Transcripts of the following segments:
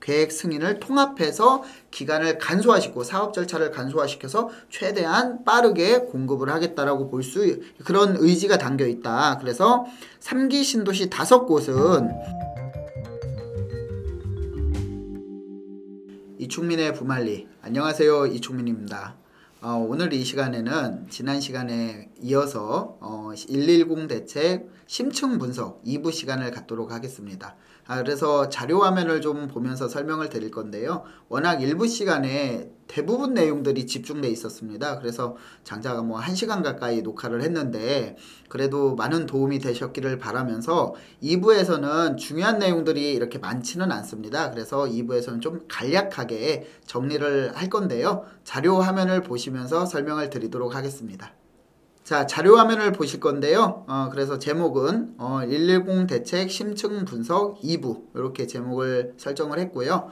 계획 승인을 통합해서 기간을 간소화시키고 사업 절차를 간소화시켜서 최대한 빠르게 공급을 하겠다라고 볼 수 그런 의지가 담겨 있다. 그래서 3기 신도시 5곳은 이충민의 부말리. 안녕하세요, 이충민입니다. 오늘 이 시간에는 지난 시간에 이어서 110 대책 심층 분석 2부 시간을 갖도록 하겠습니다. 그래서 자료 화면을 좀 보면서 설명을 드릴 건데요. 워낙 1부 시간에 대부분 내용들이 집중돼 있었습니다. 그래서 장작 1시간 가까이 녹화를 했는데 그래도 많은 도움이 되셨기를 바라면서 2부에서는 중요한 내용들이 이렇게 많지는 않습니다. 그래서 2부에서는 좀 간략하게 정리를 할 건데요. 자료 화면을 보시면서 설명을 드리도록 하겠습니다. 자, 자료 화면을 보실 건데요. 그래서 제목은 110 대책 심층 분석 2부 이렇게 제목을 설정을 했고요.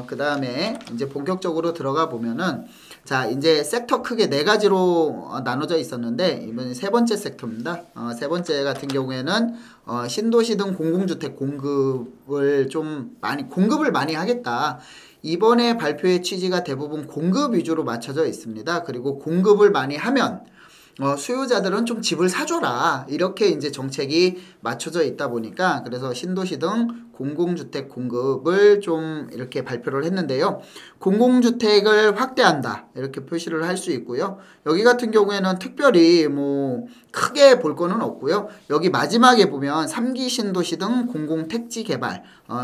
그 다음에 이제 본격적으로 들어가 보면은 자, 이제 섹터 크게 4가지로 나눠져 있었는데 이번에 세 번째 섹터입니다. 세 번째 같은 경우에는 신도시 등 공공주택 공급을 공급을 많이 하겠다. 이번에 발표의 취지가 대부분 공급 위주로 맞춰져 있습니다. 그리고 공급을 많이 하면 수요자들은 좀 집을 사줘라. 이렇게 이제 정책이 맞춰져 있다 보니까 그래서 신도시 등 공공주택 공급을 좀 이렇게 발표를 했는데요. 공공주택을 확대한다. 이렇게 표시를 할 수 있고요. 여기 같은 경우에는 특별히 크게 볼 거는 없고요. 여기 마지막에 보면 3기 신도시 등 공공택지 개발.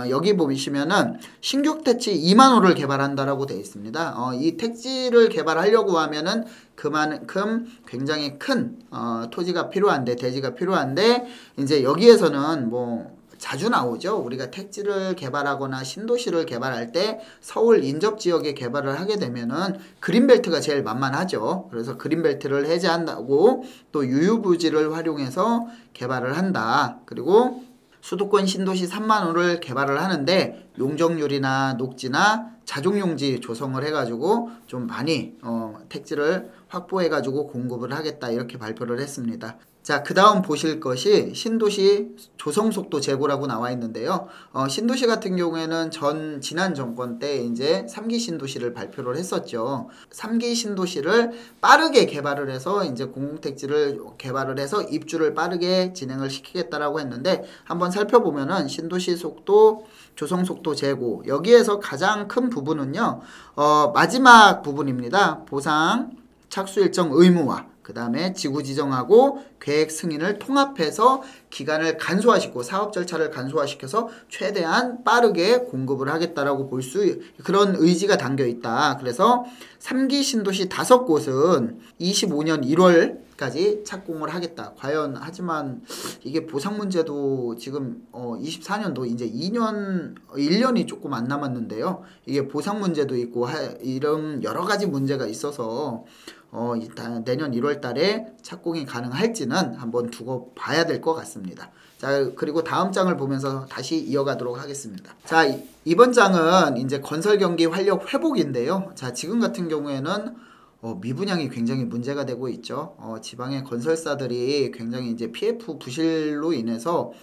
여기 보시면은 신규 택지 2만 호를 개발한다라고 되어 있습니다. 이 택지를 개발하려고 하면은 그만큼 굉장히 큰 토지가 필요한데 대지가 필요한데 이제 여기에서는 자주 나오죠. 우리가 택지를 개발하거나 신도시를 개발할 때 서울 인접지역에 개발을 하게 되면은 그린벨트가 제일 만만하죠. 그래서 그린벨트를 해제한다고 또 유유부지를 활용해서 개발을 한다. 그리고 수도권 신도시 3만 호를 개발을 하는데 용적률이나 녹지나 자족용지 조성을 해가지고 좀 많이 택지를 확보해가지고 공급을 하겠다 이렇게 발표를 했습니다. 자, 그 다음 보실 것이 신도시 조성속도 제고라고 나와 있는데요. 신도시 같은 경우에는 지난 정권 때 이제 3기 신도시를 발표를 했었죠. 3기 신도시를 빠르게 개발을 해서 이제 공공택지를 개발을 해서 입주를 빠르게 진행을 시키겠다라고 했는데 한번 살펴보면은 신도시 속도 조성속도 제고 여기에서 가장 큰 부분은요. 마지막 부분입니다. 보상 착수 일정 의무화 그 다음에 지구 지정하고 계획 승인을 통합해서 기간을 간소화시키고 사업 절차를 간소화시켜서 최대한 빠르게 공급을 하겠다라고 볼 수 그런 의지가 담겨 있다. 그래서 3기 신도시 5곳은 25년 1월까지 착공을 하겠다. 과연 하지만 이게 보상 문제도 지금 24년도 이제 1년이 조금 안 남았는데요. 이게 보상 문제도 있고 이런 여러 가지 문제가 있어서 내년 1월 달에 착공이 가능할지는 한번 두고 봐야 될 것 같습니다. 자, 그리고 다음 장을 보면서 다시 이어가도록 하겠습니다. 자, 이번 장은 이제 건설 경기 활력 회복인데요. 자, 지금 같은 경우에는 미분양이 굉장히 문제가 되고 있죠. 지방의 건설사들이 굉장히 이제 PF 부실로 인해서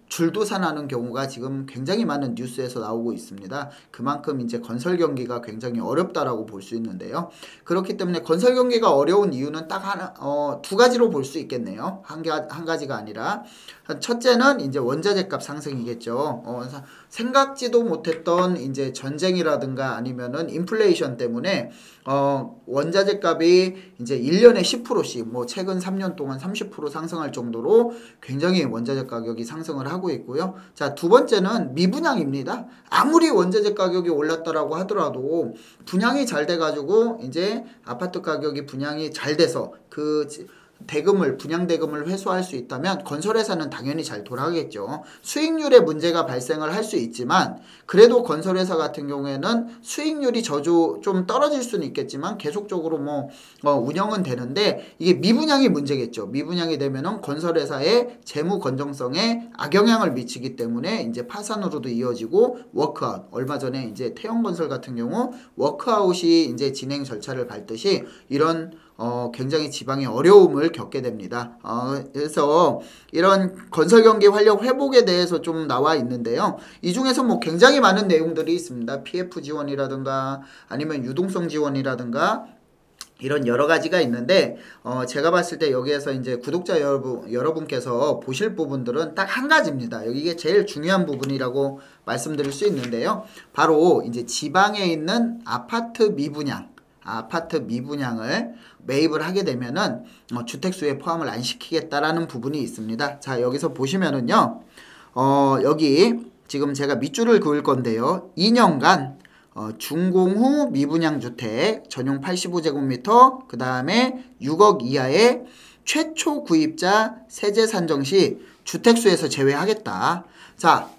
줄도산하는 경우가 지금 굉장히 많은 뉴스에서 나오고 있습니다. 그만큼 이제 건설 경기가 굉장히 어렵다라고 볼 수 있는데요. 그렇기 때문에 건설 경기가 어려운 이유는 딱 두 가지로 볼 수 있겠네요. 한 가지가 아니라 첫째는 이제 원자재 값 상승이겠죠. 생각지도 못했던 이제 전쟁이라든가 아니면은 인플레이션 때문에 원자재 값이 이제 1년에 10%씩 최근 3년 동안 30% 상승할 정도로 굉장히 원자재 가격이 상승을 하고 있고요. 자, 두 번째는 미분양입니다. 아무리 원자재 가격이 올랐다라고 하더라도 분양이 잘 돼가지고 이제 아파트 가격이 분양이 잘 돼서 분양 대금을 회수할 수 있다면 건설회사는 당연히 잘 돌아가겠죠. 수익률에 문제가 발생을 할 수 있지만 그래도 건설회사 같은 경우에는 수익률이 좀 떨어질 수는 있겠지만 계속적으로 운영은 되는데 이게 미분양이 문제겠죠. 미분양이 되면은 건설회사의 재무 건정성에 악영향을 미치기 때문에 이제 파산으로도 이어지고 워크아웃. 얼마 전에 이제 태영건설 같은 경우 워크아웃이 이제 진행 절차를 밟듯이 이런 굉장히 지방에 어려움을 겪게 됩니다. 그래서 이런 건설경기 활력 회복에 대해서 좀 나와 있는데요. 이 중에서 뭐 굉장히 많은 내용들이 있습니다. PF 지원이라든가 아니면 유동성 지원이라든가 이런 여러 가지가 있는데 제가 봤을 때 여기에서 이제 구독자 여러분께서 보실 부분들은 딱 한 가지입니다. 이게 제일 중요한 부분이라고 말씀드릴 수 있는데요. 바로 이제 지방에 있는 아파트 미분양을 매입을 하게 되면은 주택수에 포함을 안 시키겠다라는 부분이 있습니다. 자, 여기서 보시면은요. 여기 지금 제가 밑줄을 그을 건데요. 2년간 준공후 미분양 주택 전용 85제곱미터 그 다음에 6억 이하의 최초 구입자 세제 산정 시 주택수에서 제외하겠다. 자,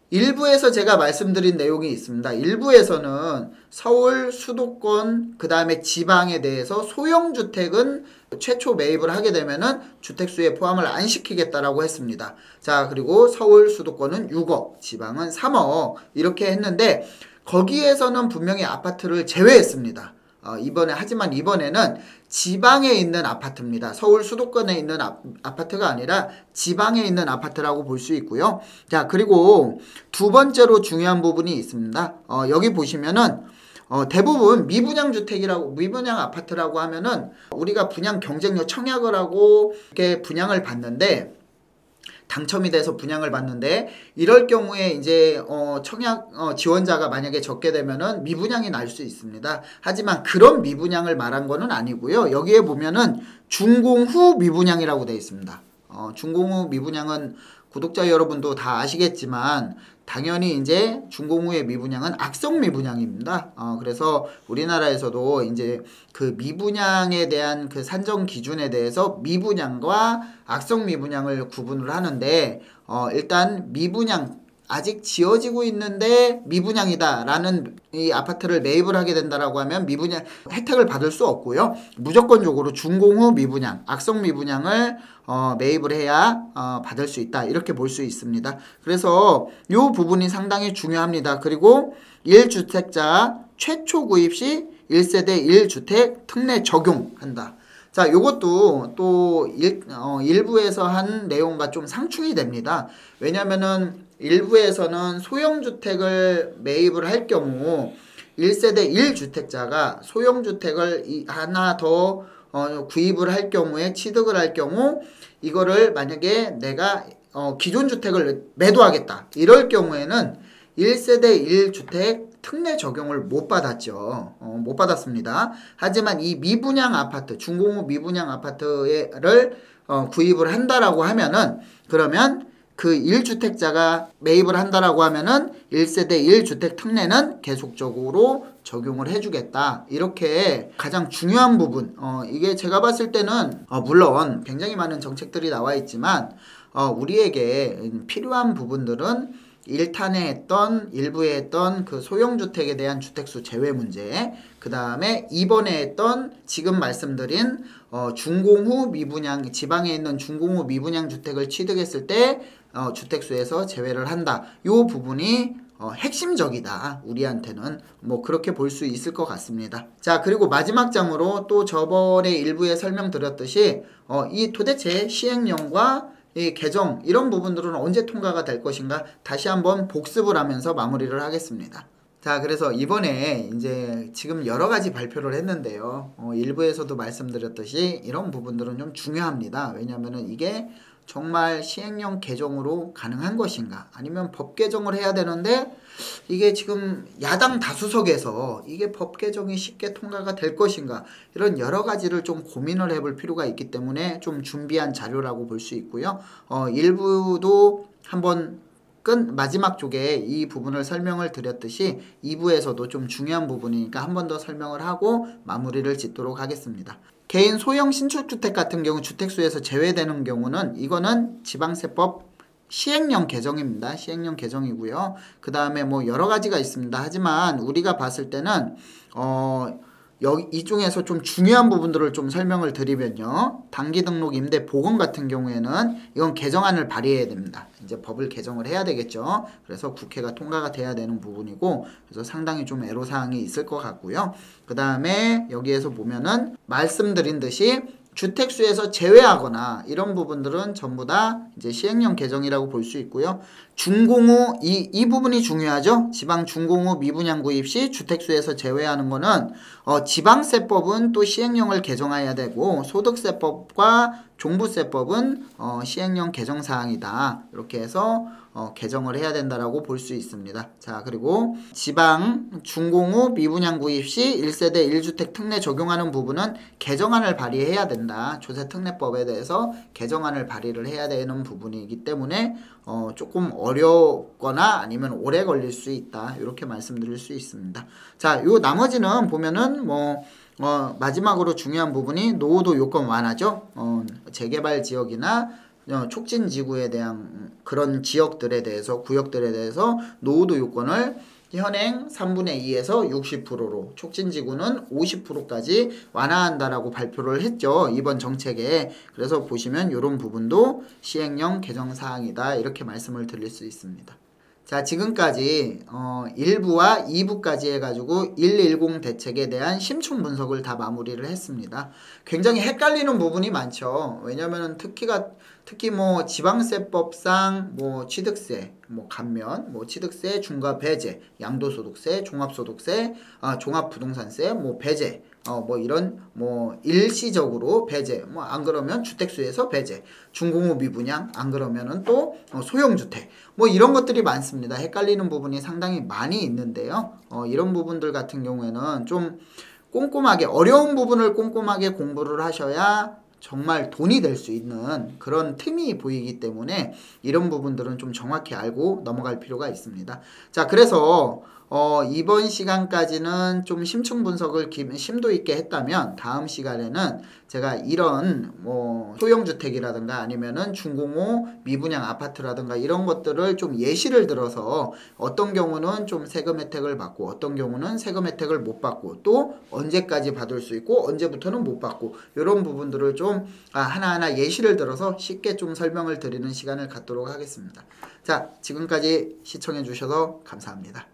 일부에서 제가 말씀드린 내용이 있습니다. 일부에서는 서울 수도권 그 다음에 지방에 대해서 소형주택은 최초 매입을 하게 되면은 주택수에 포함을 안 시키겠다라고 했습니다. 자, 그리고 서울 수도권은 6억, 지방은 3억 이렇게 했는데 거기에서는 분명히 아파트를 제외했습니다. 하지만 이번에는 지방에 있는 아파트입니다. 서울 수도권에 있는 아파트가 아니라 지방에 있는 아파트라고 볼 수 있고요. 자, 그리고 두 번째로 중요한 부분이 있습니다. 여기 보시면은 대부분 미분양 아파트라고 하면은 우리가 분양 경쟁력 청약을 하고 이렇게 분양을 받는데 당첨이 돼서 분양을 받는데 이럴 경우에 이제 청약 지원자가 만약에 적게 되면은 미분양이 날 수 있습니다. 하지만 그런 미분양을 말한 거는 아니고요. 여기에 보면은 준공 후 미분양이라고 되어 있습니다. 준공 후 미분양은 구독자 여러분도 다 아시겠지만 당연히 이제 준공 후의 미분양은 악성 미분양입니다. 그래서 우리나라에서도 이제 그 미분양에 대한 그 산정 기준에 대해서 미분양과 악성 미분양을 구분을 하는데 일단 미분양 아직 지어지고 있는데 미분양이다라는 이 아파트를 매입을 하게 된다라고 하면 미분양 혜택을 받을 수 없고요. 무조건적으로 준공 후 미분양, 악성 미분양을 매입을 해야 받을 수 있다. 이렇게 볼 수 있습니다. 그래서 이 부분이 상당히 중요합니다. 그리고 1주택자 최초 구입 시 1세대 1주택 특례 적용한다. 자, 요것도 또 일부에서 한 내용과 좀 상충이 됩니다. 왜냐면은 일부에서는 소형주택을 매입을 할 경우 1세대 1주택자가 소형주택을 하나 더 구입을 할 경우에 취득을 할 경우 이거를 만약에 내가 기존 주택을 매도하겠다 이럴 경우에는 1세대 1주택 특례 적용을 못 받았죠. 못 받았습니다. 하지만 이 미분양 아파트, 준공후 미분양 아파트를 구입을 한다라고 하면은 그러면 그 1주택자가 매입을 한다라고 하면은 1세대 1주택 특례는 계속적으로 적용을 해주겠다. 이렇게 가장 중요한 부분. 이게 제가 봤을 때는 물론 굉장히 많은 정책들이 나와 있지만 우리에게 필요한 부분들은 1탄에 했던 일부에 했던 그 소형주택에 대한 주택수 제외 문제, 그 다음에 이번에 했던 지금 말씀드린 준공후 미분양, 지방에 있는 준공후 미분양 주택을 취득했을 때 주택수에서 제외를 한다. 이 부분이 핵심적이다. 우리한테는 뭐 그렇게 볼 수 있을 것 같습니다. 자, 그리고 마지막 장으로 또 저번에 일부에 설명드렸듯이 이 도대체 시행령과 이 개정 이런 부분들은 언제 통과가 될 것인가 다시 한번 복습을 하면서 마무리를 하겠습니다. 자, 그래서 이번에 이제 지금 여러 가지 발표를 했는데요. 일부에서도 말씀드렸듯이 이런 부분들은 좀 중요합니다. 왜냐하면은 이게 정말 시행령 개정으로 가능한 것인가 아니면 법 개정을 해야 되는데 이게 지금 야당 다수석에서 이게 법 개정이 쉽게 통과가 될 것인가 이런 여러 가지를 좀 고민을 해볼 필요가 있기 때문에 좀 준비한 자료라고 볼 수 있고요. 일부도 한번 마지막 쪽에 이 부분을 설명을 드렸듯이 2부에서도 좀 중요한 부분이니까 한 번 더 설명을 하고 마무리를 짓도록 하겠습니다. 개인 소형 신축주택 같은 경우 주택수에서 제외되는 경우는 이거는 지방세법 시행령 개정입니다. 시행령 개정이고요. 그 다음에 뭐 여러 가지가 있습니다. 하지만 우리가 봤을 때는 이 중에서 좀 중요한 부분들을 좀 설명을 드리면요. 단기 등록 임대 보건 같은 경우에는 이건 개정안을 발의해야 됩니다. 이제 법을 개정을 해야 되겠죠. 그래서 국회가 통과가 돼야 되는 부분이고, 그래서 상당히 좀 애로사항이 있을 것 같고요. 그 다음에 여기에서 보면은 말씀드린 듯이 주택수에서 제외하거나 이런 부분들은 전부 다 이제 시행령 개정이라고 볼 수 있고요. 준공후 이 부분이 중요하죠. 지방 준공후 미분양 구입 시 주택수에서 제외하는 거는 지방세법은 또 시행령을 개정해야 되고, 소득세법과 종부세법은 시행령 개정 사항이다. 이렇게 해서 개정을 해야 된다라고 볼 수 있습니다. 자, 그리고 지방 준공후 미분양 구입 시 1세대 1주택 특례 적용하는 부분은 개정안을 발의해야 된다. 조세특례법에 대해서 개정안을 발의를 해야 되는 부분이기 때문에 조금 어렵거나 아니면 오래 걸릴 수 있다. 이렇게 말씀드릴 수 있습니다. 자, 요 나머지는 보면은 마지막으로 중요한 부분이 노후도 요건 완화죠. 재개발 지역이나 촉진지구에 대한 그런 지역들에 대해서, 구역들에 대해서 노후도 요건을 현행 3분의 2에서 60%로, 촉진지구는 50%까지 완화한다라고 발표를 했죠. 이번 정책에. 그래서 보시면 이런 부분도 시행령 개정사항이다. 이렇게 말씀을 드릴 수 있습니다. 자, 지금까지 1부와 2부까지 해가지고 110 대책에 대한 심층 분석을 다 마무리를 했습니다. 굉장히 헷갈리는 부분이 많죠. 왜냐면은 특히 뭐 지방세법상 뭐 취득세, 뭐 감면, 뭐 취득세, 중과 배제, 양도소득세, 종합소득세, 종합부동산세, 뭐 배제, 뭐 이런 뭐 일시적으로 배제, 뭐 안 그러면 주택수에서 배제, 준공후 미분양, 안 그러면은 또 소형주택, 뭐 이런 것들이 많습니다. 헷갈리는 부분이 상당히 많이 있는데요. 이런 부분들 같은 경우에는 좀 꼼꼼하게, 어려운 부분을 꼼꼼하게 공부를 하셔야 정말 돈이 될 수 있는 그런 틈이 보이기 때문에 이런 부분들은 좀 정확히 알고 넘어갈 필요가 있습니다. 자, 그래서 이번 시간까지는 좀 심층 분석을 심도 있게 했다면, 다음 시간에는 제가 이런 뭐 소형주택이라든가 아니면은 준공후 미분양 아파트라든가 이런 것들을 좀 예시를 들어서 어떤 경우는 좀 세금 혜택을 받고 어떤 경우는 세금 혜택을 못 받고 또 언제까지 받을 수 있고 언제부터는 못 받고, 이런 부분들을 좀 하나하나 예시를 들어서 쉽게 좀 설명을 드리는 시간을 갖도록 하겠습니다. 자, 지금까지 시청해 주셔서 감사합니다.